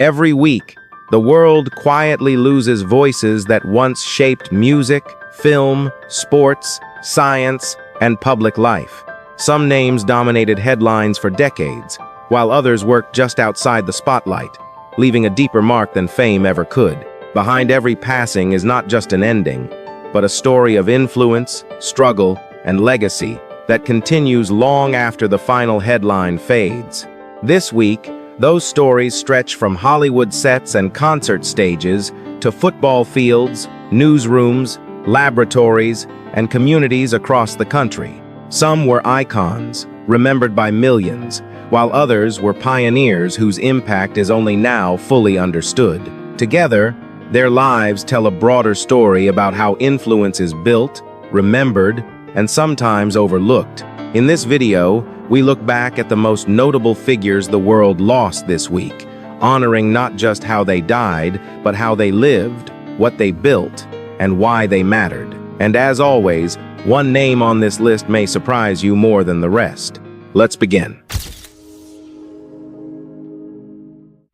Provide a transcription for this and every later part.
Every week, the world quietly loses voices that once shaped music, film, sports, science, and public life. Some names dominated headlines for decades, while others worked just outside the spotlight, leaving a deeper mark than fame ever could. Behind every passing is not just an ending, but a story of influence, struggle, and legacy that continues long after the final headline fades. This week, those stories stretch from Hollywood sets and concert stages to football fields, newsrooms, laboratories, and communities across the country. Some were icons, remembered by millions, while others were pioneers whose impact is only now fully understood. Together, their lives tell a broader story about how influence is built, remembered, and sometimes overlooked. In this video, we look back at the most notable figures the world lost this week, honoring not just how they died, but how they lived, what they built, and why they mattered. And as always, one name on this list may surprise you more than the rest. Let's begin.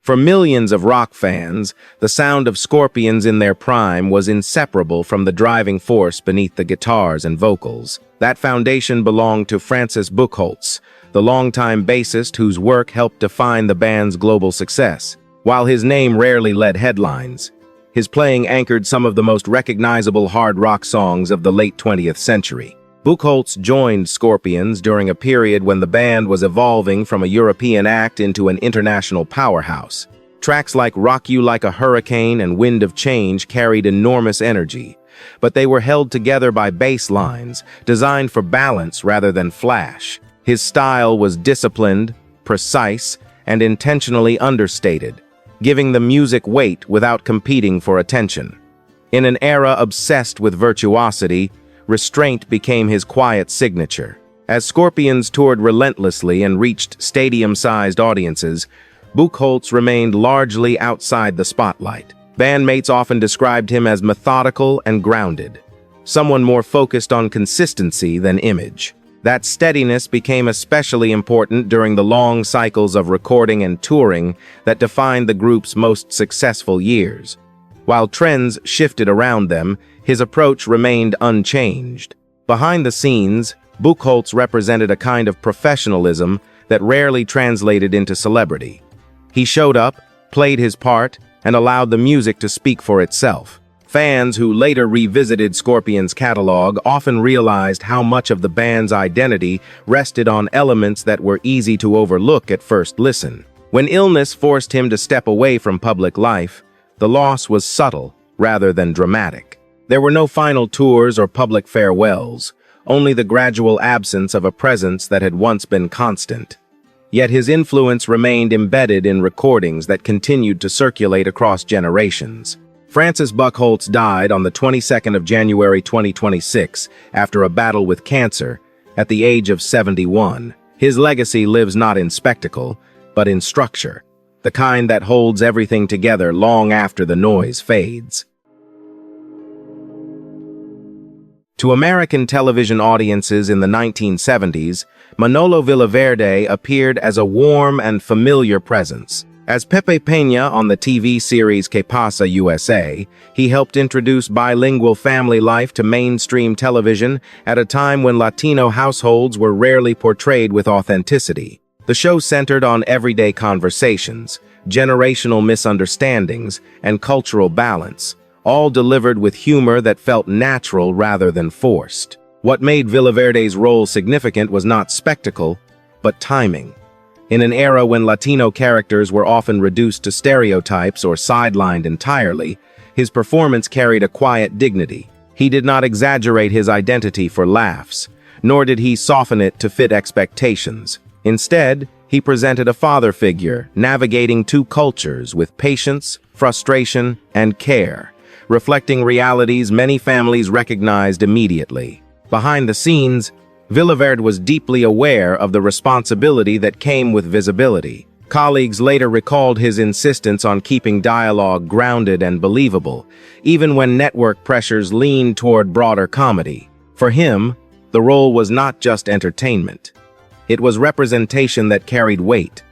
For millions of rock fans, the sound of Scorpions in their prime was inseparable from the driving force beneath the guitars and vocals. That foundation belonged to Francis Buchholz, the longtime bassist whose work helped define the band's global success. While his name rarely led headlines, his playing anchored some of the most recognizable hard rock songs of the late 20th century. Buchholz joined Scorpions during a period when the band was evolving from a European act into an international powerhouse. Tracks like Rock You Like a Hurricane and Wind of Change carried enormous energy, but they were held together by bass lines, designed for balance rather than flash. His style was disciplined, precise, and intentionally understated, giving the music weight without competing for attention. In an era obsessed with virtuosity, restraint became his quiet signature. As Scorpions toured relentlessly and reached stadium-sized audiences, Buchholz remained largely outside the spotlight. Bandmates often described him as methodical and grounded, someone more focused on consistency than image. That steadiness became especially important during the long cycles of recording and touring that defined the group's most successful years. While trends shifted around them, his approach remained unchanged. Behind the scenes, Buchholz represented a kind of professionalism that rarely translated into celebrity. He showed up, played his part, and allowed the music to speak for itself. Fans who later revisited Scorpions' catalog often realized how much of the band's identity rested on elements that were easy to overlook at first listen. When illness forced him to step away from public life, the loss was subtle rather than dramatic. There were no final tours or public farewells, only the gradual absence of a presence that had once been constant. Yet his influence remained embedded in recordings that continued to circulate across generations. Francis Buchholz died on the 22nd of January 2026 after a battle with cancer at the age of 71. His legacy lives not in spectacle, but in structure, the kind that holds everything together long after the noise fades. To American television audiences in the 1970s, Manolo Villaverde appeared as a warm and familiar presence. As Pepe Peña on the TV series Que Pasa USA, he helped introduce bilingual family life to mainstream television at a time when Latino households were rarely portrayed with authenticity. The show centered on everyday conversations, generational misunderstandings, and cultural balance, all delivered with humor that felt natural rather than forced. What made Villaverde's role significant was not spectacle, but timing. In an era when Latino characters were often reduced to stereotypes or sidelined entirely, his performance carried a quiet dignity. He did not exaggerate his identity for laughs, nor did he soften it to fit expectations. Instead, he presented a father figure, navigating two cultures with patience, frustration, and care, reflecting realities many families recognized immediately. Behind the scenes, Villaverde was deeply aware of the responsibility that came with visibility. Colleagues later recalled his insistence on keeping dialogue grounded and believable, even when network pressures leaned toward broader comedy. For him, the role was not just entertainment. It was representation that carried weight,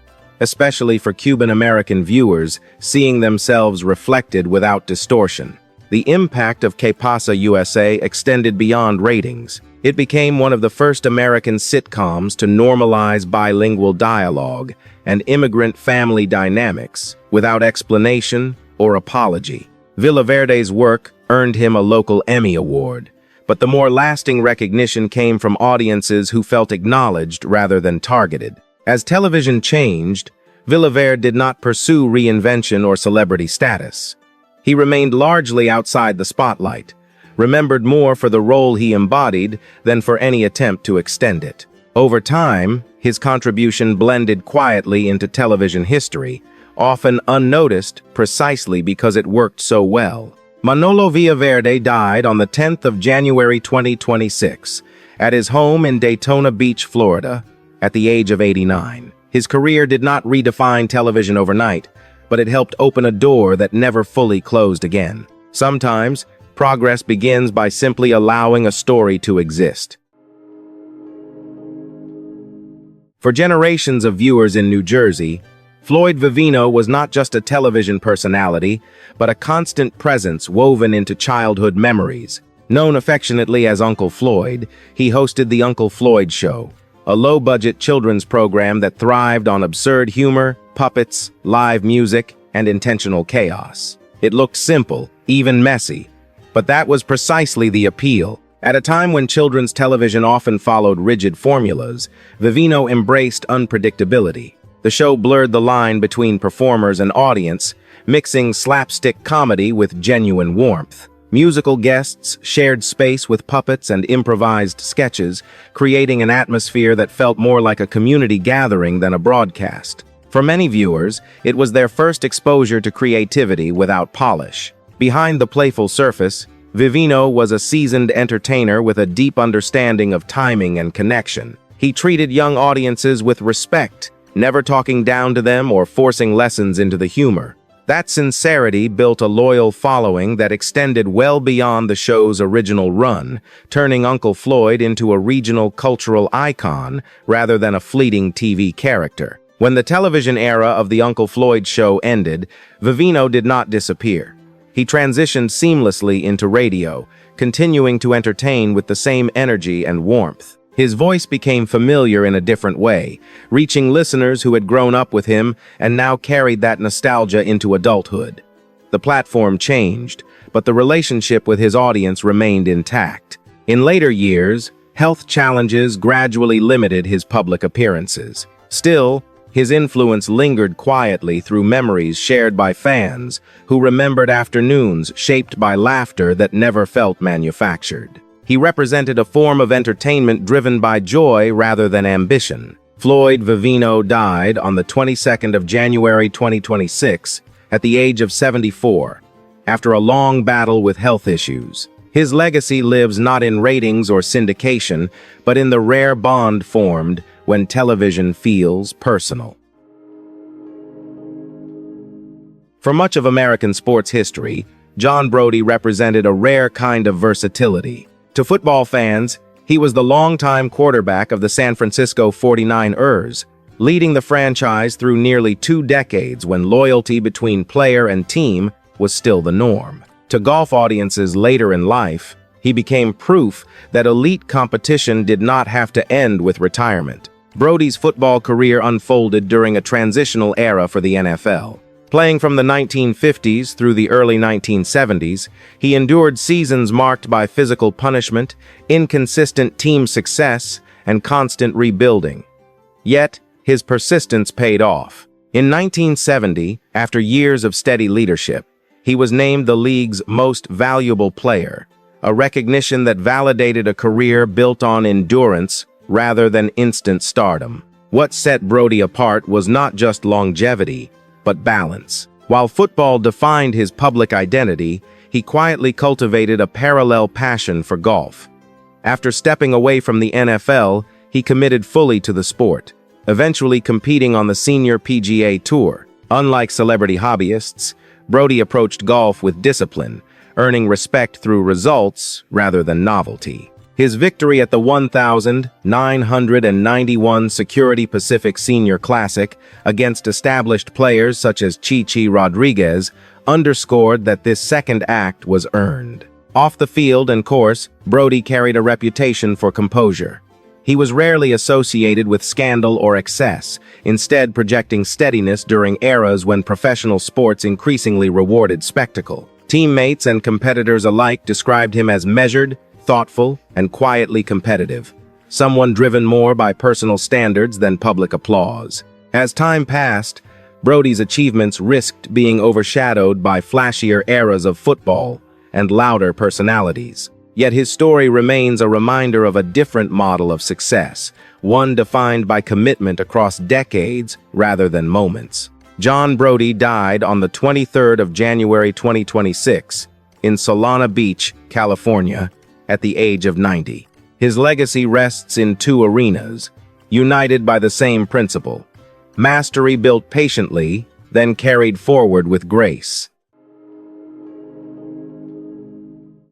especially for Cuban-American viewers seeing themselves reflected without distortion. The impact of Que Pasa USA extended beyond ratings. It became one of the first American sitcoms to normalize bilingual dialogue and immigrant family dynamics without explanation or apology. Villaverde's work earned him a local Emmy Award, but the more lasting recognition came from audiences who felt acknowledged rather than targeted. As television changed, Villaverde did not pursue reinvention or celebrity status. He remained largely outside the spotlight, remembered more for the role he embodied than for any attempt to extend it. Over time, his contribution blended quietly into television history, often unnoticed precisely because it worked so well. Manolo Villaverde died on the 10th of January 2026 at his home in Daytona Beach, Florida, at the age of 89. His career did not redefine television overnight, but it helped open a door that never fully closed again. Sometimes, progress begins by simply allowing a story to exist. For generations of viewers in New Jersey, Floyd Vivino was not just a television personality, but a constant presence woven into childhood memories. Known affectionately as Uncle Floyd, he hosted The Uncle Floyd Show, a low-budget children's program that thrived on absurd humor, puppets, live music, and intentional chaos. It looked simple, even messy, but that was precisely the appeal. At a time when children's television often followed rigid formulas, Vivino embraced unpredictability. The show blurred the line between performers and audience, mixing slapstick comedy with genuine warmth. Musical guests shared space with puppets and improvised sketches, creating an atmosphere that felt more like a community gathering than a broadcast. For many viewers, it was their first exposure to creativity without polish. Behind the playful surface, Vivino was a seasoned entertainer with a deep understanding of timing and connection. He treated young audiences with respect, never talking down to them or forcing lessons into the humor. That sincerity built a loyal following that extended well beyond the show's original run, turning Uncle Floyd into a regional cultural icon rather than a fleeting TV character. When the television era of The Uncle Floyd Show ended, Vivino did not disappear. He transitioned seamlessly into radio, continuing to entertain with the same energy and warmth. His voice became familiar in a different way, reaching listeners who had grown up with him and now carried that nostalgia into adulthood. The platform changed, but the relationship with his audience remained intact. In later years, health challenges gradually limited his public appearances. Still, his influence lingered quietly through memories shared by fans who remembered afternoons shaped by laughter that never felt manufactured. He represented a form of entertainment driven by joy rather than ambition. Floyd Vivino died on the 22nd of January 2026 at the age of 74, after a long battle with health issues. His legacy lives not in ratings or syndication, but in the rare bond formed when television feels personal. For much of American sports history, John Brodie represented a rare kind of versatility. To football fans, he was the longtime quarterback of the San Francisco 49ers, leading the franchise through nearly 2 decades when loyalty between player and team was still the norm. To golf audiences later in life, he became proof that elite competition did not have to end with retirement. Brodie's football career unfolded during a transitional era for the NFL. Playing from the 1950s through the early 1970s, he endured seasons marked by physical punishment, inconsistent team success, and constant rebuilding. Yet, his persistence paid off. In 1970, after years of steady leadership, he was named the league's most valuable player, a recognition that validated a career built on endurance rather than instant stardom. What set Brodie apart was not just longevity, but balance. While football defined his public identity, he quietly cultivated a parallel passion for golf. After stepping away from the NFL, he committed fully to the sport, eventually competing on the senior PGA Tour. Unlike celebrity hobbyists, Brodie approached golf with discipline, earning respect through results rather than novelty. His victory at the 1991 Security Pacific Senior Classic against established players such as Chichi Rodriguez underscored that this second act was earned. Off the field and course, Brodie carried a reputation for composure. He was rarely associated with scandal or excess, instead projecting steadiness during eras when professional sports increasingly rewarded spectacle. Teammates and competitors alike described him as measured, thoughtful, and quietly competitive, someone driven more by personal standards than public applause. As time passed, Brodie's achievements risked being overshadowed by flashier eras of football and louder personalities. Yet his story remains a reminder of a different model of success, one defined by commitment across decades rather than moments. John Brodie died on the 23rd of January 2026 in Solana Beach, California, at the age of 90. His legacy rests in two arenas, united by the same principle: mastery built patiently, then carried forward with grace.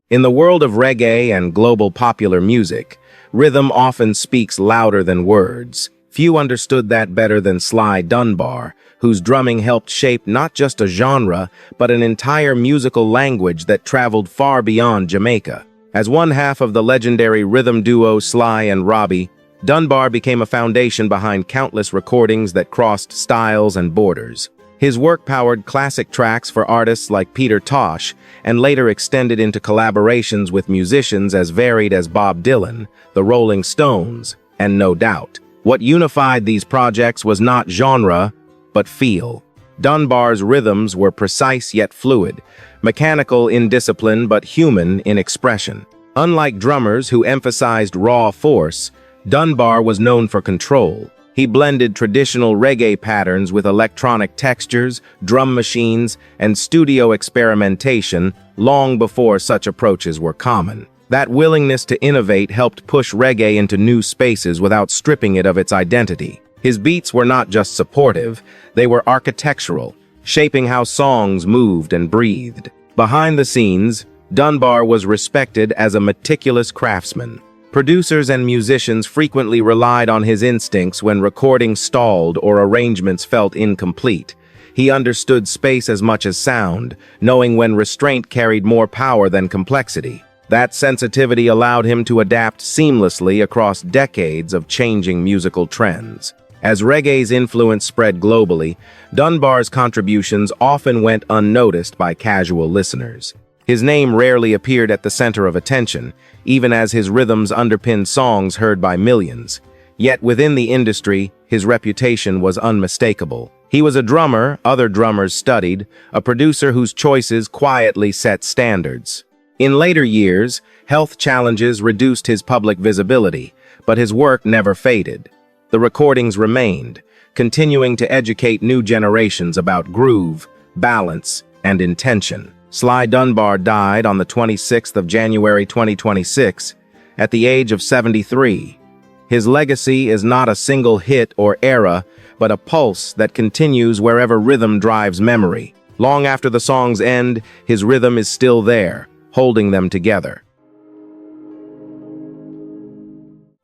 In the world of reggae and global popular music, rhythm often speaks louder than words. Few understood that better than Sly Dunbar, whose drumming helped shape not just a genre, but an entire musical language that traveled far beyond Jamaica. As one half of the legendary rhythm duo Sly and Robbie, Dunbar became a foundation behind countless recordings that crossed styles and borders. His work powered classic tracks for artists like Peter Tosh and later extended into collaborations with musicians as varied as Bob Dylan, the Rolling Stones, and No Doubt. What unified these projects was not genre, but feel. Dunbar's rhythms were precise yet fluid, mechanical in discipline but human in expression. Unlike drummers who emphasized raw force, Dunbar was known for control. He blended traditional reggae patterns with electronic textures, drum machines, and studio experimentation long before such approaches were common. That willingness to innovate helped push reggae into new spaces without stripping it of its identity. His beats were not just supportive, they were architectural, shaping how songs moved and breathed. Behind the scenes, Dunbar was respected as a meticulous craftsman. Producers and musicians frequently relied on his instincts when recording stalled or arrangements felt incomplete. He understood space as much as sound, knowing when restraint carried more power than complexity. That sensitivity allowed him to adapt seamlessly across decades of changing musical trends. As reggae's influence spread globally, Dunbar's contributions often went unnoticed by casual listeners. His name rarely appeared at the center of attention, even as his rhythms underpinned songs heard by millions. Yet within the industry, his reputation was unmistakable. He was a drummer other drummers studied, a producer whose choices quietly set standards. In later years, health challenges reduced his public visibility, but his work never faded. The recordings remained, continuing to educate new generations about groove, balance, and intention. Sly Dunbar died on the 26th of January 2026 at the age of 73. His legacy is not a single hit or era, but a pulse that continues wherever rhythm drives memory. Long after the song's end, his rhythm is still there, holding them together.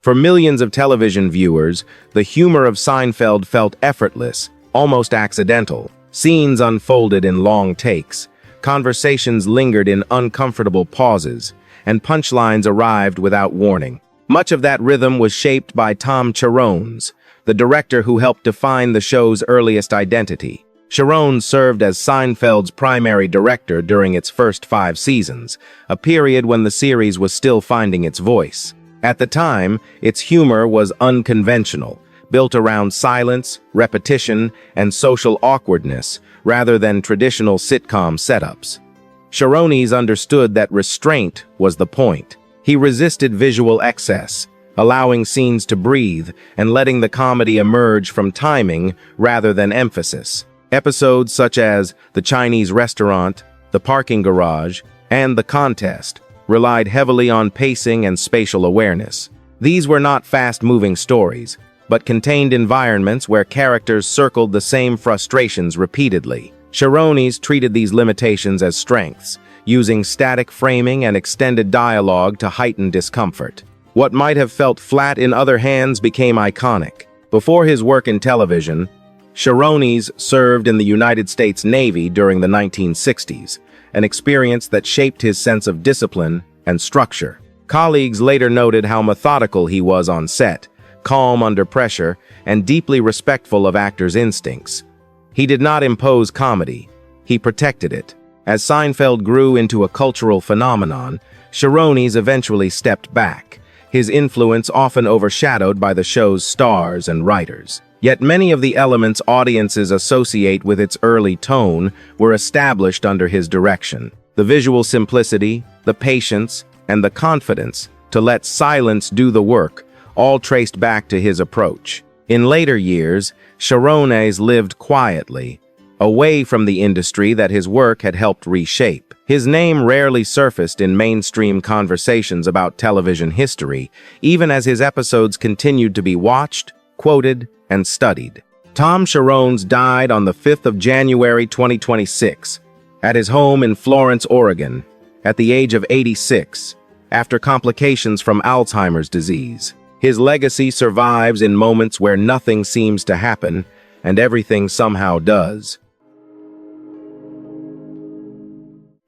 For millions of television viewers, the humor of Seinfeld felt effortless, almost accidental. Scenes unfolded in long takes, conversations lingered in uncomfortable pauses, and punchlines arrived without warning. Much of that rhythm was shaped by Tom Cherones, the director who helped define the show's earliest identity. Cherones served as Seinfeld's primary director during its first 5 seasons, a period when the series was still finding its voice. At the time, its humor was unconventional, built around silence, repetition, and social awkwardness, rather than traditional sitcom setups. Cherones understood that restraint was the point. He resisted visual excess, allowing scenes to breathe and letting the comedy emerge from timing rather than emphasis. Episodes such as The Chinese Restaurant, The Parking Garage, and The Contest relied heavily on pacing and spatial awareness. These were not fast-moving stories, but contained environments where characters circled the same frustrations repeatedly. Cherones treated these limitations as strengths, using static framing and extended dialogue to heighten discomfort. What might have felt flat in other hands became iconic. Before his work in television, Cherones served in the United States Navy during the 1960s, an experience that shaped his sense of discipline and structure. Colleagues later noted how methodical he was on set, calm under pressure, and deeply respectful of actors' instincts. He did not impose comedy. He protected it. As Seinfeld grew into a cultural phenomenon, Cherones eventually stepped back, his influence often overshadowed by the show's stars and writers. Yet many of the elements audiences associate with its early tone were established under his direction. The visual simplicity, the patience, and the confidence to let silence do the work, all traced back to his approach. In later years, Cherones lived quietly, away from the industry that his work had helped reshape. His name rarely surfaced in mainstream conversations about television history, even as his episodes continued to be watched, quoted, and studied. Tom Cherones died on the 5th of January 2026, at his home in Florence, Oregon, at the age of 86, after complications from Alzheimer's disease. His legacy survives in moments where nothing seems to happen, and everything somehow does.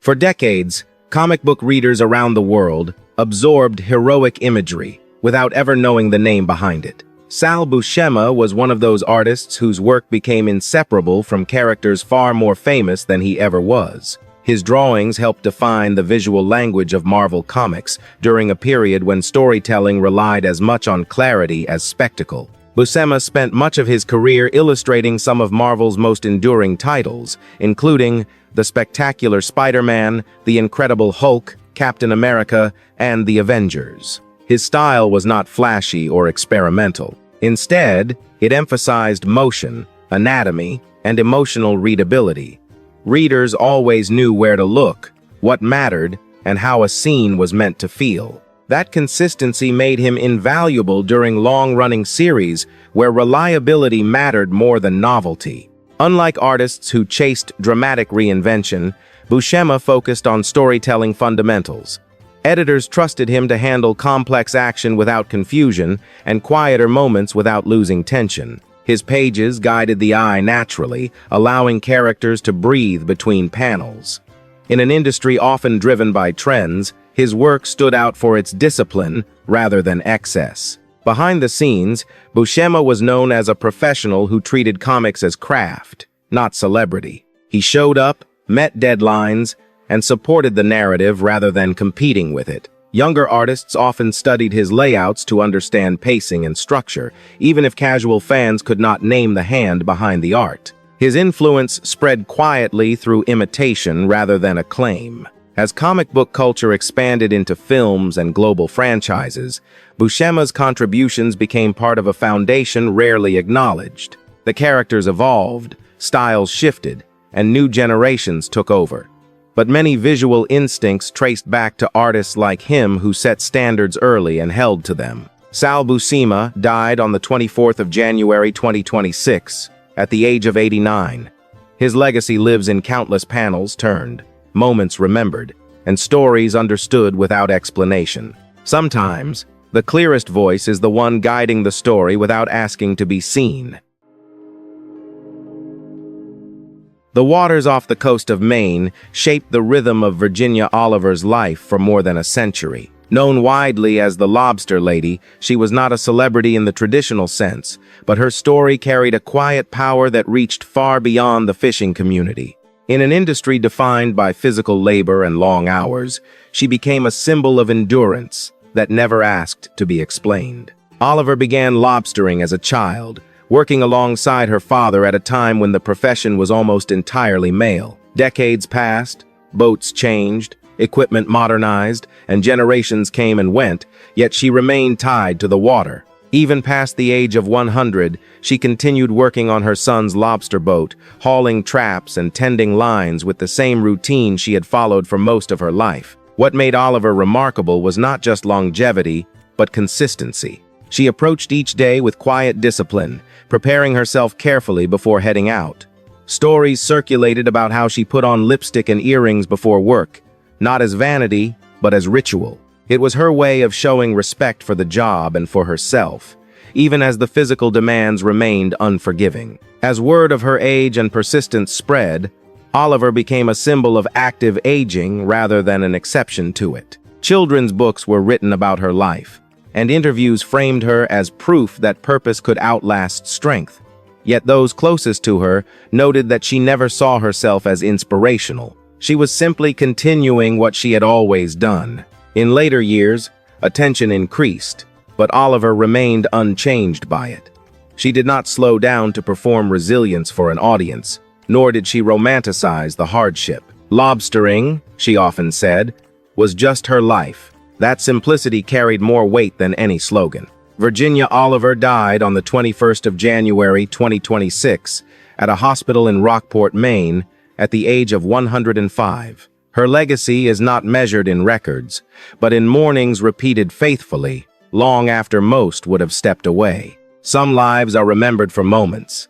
For decades, comic book readers around the world absorbed heroic imagery without ever knowing the name behind it. Sal Buscema was one of those artists whose work became inseparable from characters far more famous than he ever was. His drawings helped define the visual language of Marvel Comics during a period when storytelling relied as much on clarity as spectacle. Buscema spent much of his career illustrating some of Marvel's most enduring titles, including The Spectacular Spider-Man, The Incredible Hulk, Captain America, and The Avengers. His style was not flashy or experimental. Instead, it emphasized motion, anatomy, and emotional readability. Readers always knew where to look, what mattered, and how a scene was meant to feel. That consistency made him invaluable during long-running series where reliability mattered more than novelty. Unlike artists who chased dramatic reinvention, Buscema focused on storytelling fundamentals. Editors trusted him to handle complex action without confusion and quieter moments without losing tension. His pages guided the eye naturally, allowing characters to breathe between panels. In an industry often driven by trends, his work stood out for its discipline rather than excess. Behind the scenes, Buscema was known as a professional who treated comics as craft, not celebrity. He showed up, met deadlines, and supported the narrative rather than competing with it. Younger artists often studied his layouts to understand pacing and structure, even if casual fans could not name the hand behind the art. His influence spread quietly through imitation rather than acclaim. As comic book culture expanded into films and global franchises, Buscema's contributions became part of a foundation rarely acknowledged. The characters evolved, styles shifted, and new generations took over. But many visual instincts traced back to artists like him who set standards early and held to them. Sal Buscema died on the 24th of January 2026, at the age of 89. His legacy lives in countless panels turned, moments remembered, and stories understood without explanation. Sometimes, the clearest voice is the one guiding the story without asking to be seen. The waters off the coast of Maine shaped the rhythm of Virginia Oliver's life for more than a century. Known widely as the Lobster Lady, she was not a celebrity in the traditional sense, but her story carried a quiet power that reached far beyond the fishing community. In an industry defined by physical labor and long hours, she became a symbol of endurance that never asked to be explained. Oliver began lobstering as a child, working alongside her father at a time when the profession was almost entirely male. Decades passed, boats changed, equipment modernized, and generations came and went, yet she remained tied to the water. Even past the age of 100, she continued working on her son's lobster boat, hauling traps and tending lines with the same routine she had followed for most of her life. What made Oliver remarkable was not just longevity, but consistency. She approached each day with quiet discipline, preparing herself carefully before heading out. Stories circulated about how she put on lipstick and earrings before work, not as vanity, but as ritual. It was her way of showing respect for the job and for herself, even as the physical demands remained unforgiving. As word of her age and persistence spread, Oliver became a symbol of active aging rather than an exception to it. Children's books were written about her life, and interviews framed her as proof that purpose could outlast strength. Yet those closest to her noted that she never saw herself as inspirational. She was simply continuing what she had always done. In later years, attention increased, but Oliver remained unchanged by it. She did not slow down to perform resilience for an audience, nor did she romanticize the hardship. Lobstering, she often said, was just her life. That simplicity carried more weight than any slogan. Virginia Oliver died on the 21st of January 2026 at a hospital in Rockport, Maine, at the age of 105. Her legacy is not measured in records, but in mournings repeated faithfully, long after most would have stepped away. Some lives are remembered for moments.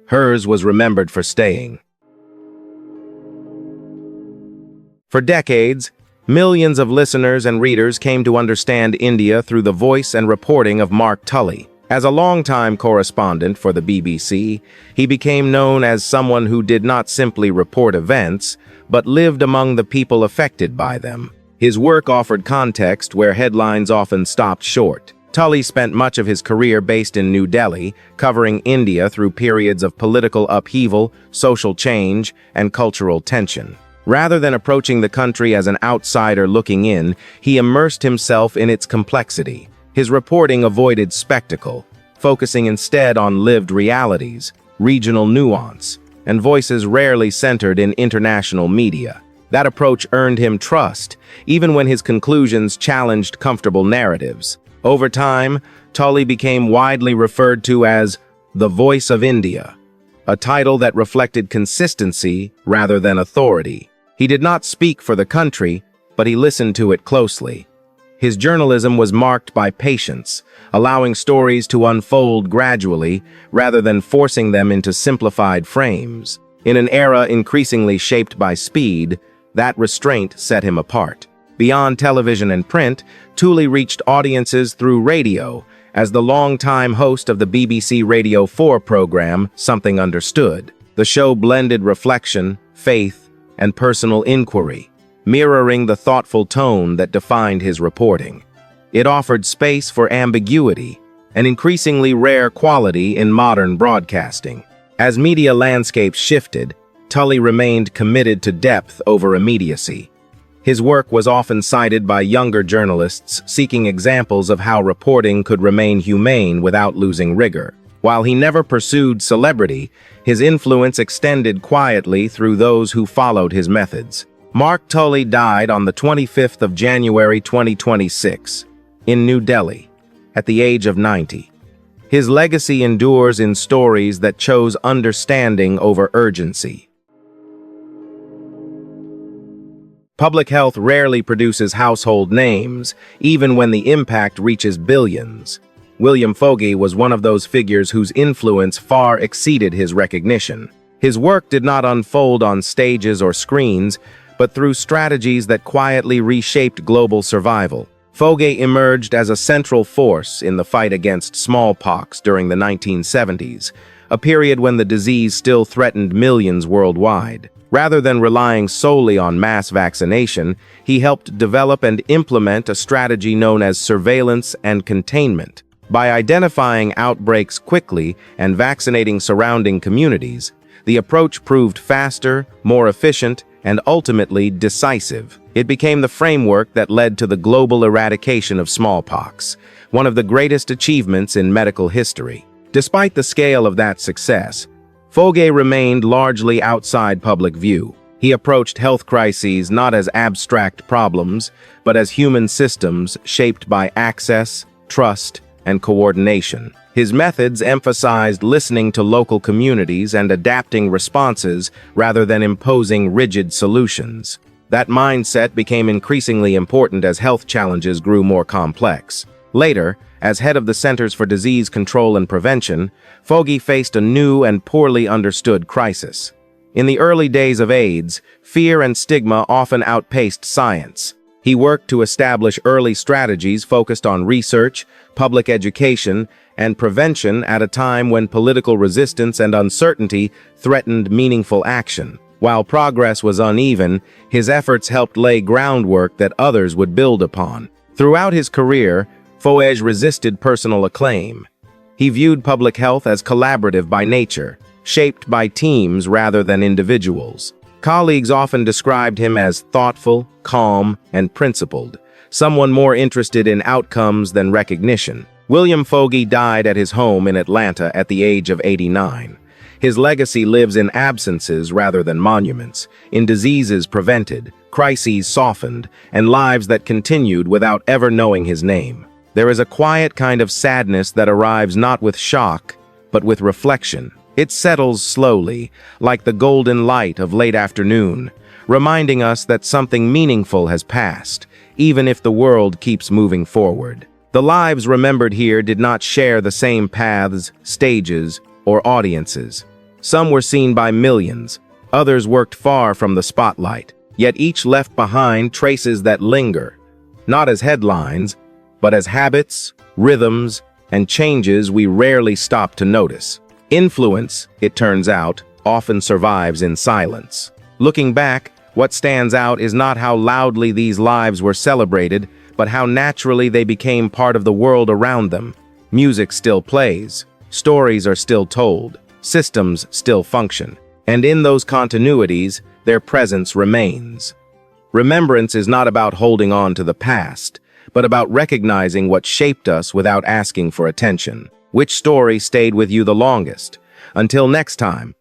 Hers was remembered for staying. For decades, millions of listeners and readers came to understand India through the voice and reporting of Mark Tully. As a longtime correspondent for the BBC, he became known as someone who did not simply report events, but lived among the people affected by them. His work offered context where headlines often stopped short. Tully spent much of his career based in New Delhi, covering India through periods of political upheaval, social change, and cultural tension. Rather than approaching the country as an outsider looking in, he immersed himself in its complexity. His reporting avoided spectacle, focusing instead on lived realities, regional nuance, and voices rarely centered in international media. That approach earned him trust, even when his conclusions challenged comfortable narratives. Over time, Tully became widely referred to as the Voice of India, a title that reflected consistency rather than authority. He did not speak for the country, but he listened to it closely. His journalism was marked by patience, allowing stories to unfold gradually rather than forcing them into simplified frames. In an era increasingly shaped by speed, that restraint set him apart. Beyond television and print, Tully reached audiences through radio, as the longtime host of the BBC Radio 4 program, Something Understood. The show blended reflection, faith, and personal inquiry, mirroring the thoughtful tone that defined his reporting. It offered space for ambiguity, an increasingly rare quality in modern broadcasting. As media landscapes shifted, Tully remained committed to depth over immediacy. His work was often cited by younger journalists seeking examples of how reporting could remain humane without losing rigor. While he never pursued celebrity, his influence extended quietly through those who followed his methods. Mark Tully died on the 25th of January 2026 in New Delhi at the age of 90. His legacy endures in stories that chose understanding over urgency. Public health rarely produces household names, even when the impact reaches billions. William Foege was one of those figures whose influence far exceeded his recognition. His work did not unfold on stages or screens, but through strategies that quietly reshaped global survival. Foege emerged as a central force in the fight against smallpox during the 1970s, a period when the disease still threatened millions worldwide. Rather than relying solely on mass vaccination, he helped develop and implement a strategy known as surveillance and containment. By identifying outbreaks quickly and vaccinating surrounding communities, the approach proved faster, more efficient, and ultimately decisive. It became the framework that led to the global eradication of smallpox, one of the greatest achievements in medical history. Despite the scale of that success, Foege remained largely outside public view. He approached health crises not as abstract problems, but as human systems shaped by access, trust, and coordination. His methods emphasized listening to local communities and adapting responses rather than imposing rigid solutions. That mindset became increasingly important as health challenges grew more complex. Later, as head of the Centers for Disease Control and Prevention, Foege faced a new and poorly understood crisis. In the early days of AIDS, fear and stigma often outpaced science. He worked to establish early strategies focused on research, public education, and prevention at a time when political resistance and uncertainty threatened meaningful action. While progress was uneven, his efforts helped lay groundwork that others would build upon. Throughout his career, Foege resisted personal acclaim. He viewed public health as collaborative by nature, shaped by teams rather than individuals. Colleagues often described him as thoughtful, calm, and principled, someone more interested in outcomes than recognition. William Foege died at his home in Atlanta at the age of 89. His legacy lives in absences rather than monuments, in diseases prevented, crises softened, and lives that continued without ever knowing his name. There is a quiet kind of sadness that arrives not with shock, but with reflection. It settles slowly, like the golden light of late afternoon, reminding us that something meaningful has passed, even if the world keeps moving forward. The lives remembered here did not share the same paths, stages, or audiences. Some were seen by millions, others worked far from the spotlight, yet each left behind traces that linger, not as headlines, but as habits, rhythms, and changes we rarely stop to notice. Influence, it turns out, often survives in silence. Looking back, what stands out is not how loudly these lives were celebrated, but how naturally they became part of the world around them. Music still plays, stories are still told, systems still function, and in those continuities, their presence remains. Remembrance is not about holding on to the past, but about recognizing what shaped us without asking for attention. Which story stayed with you the longest? Until next time,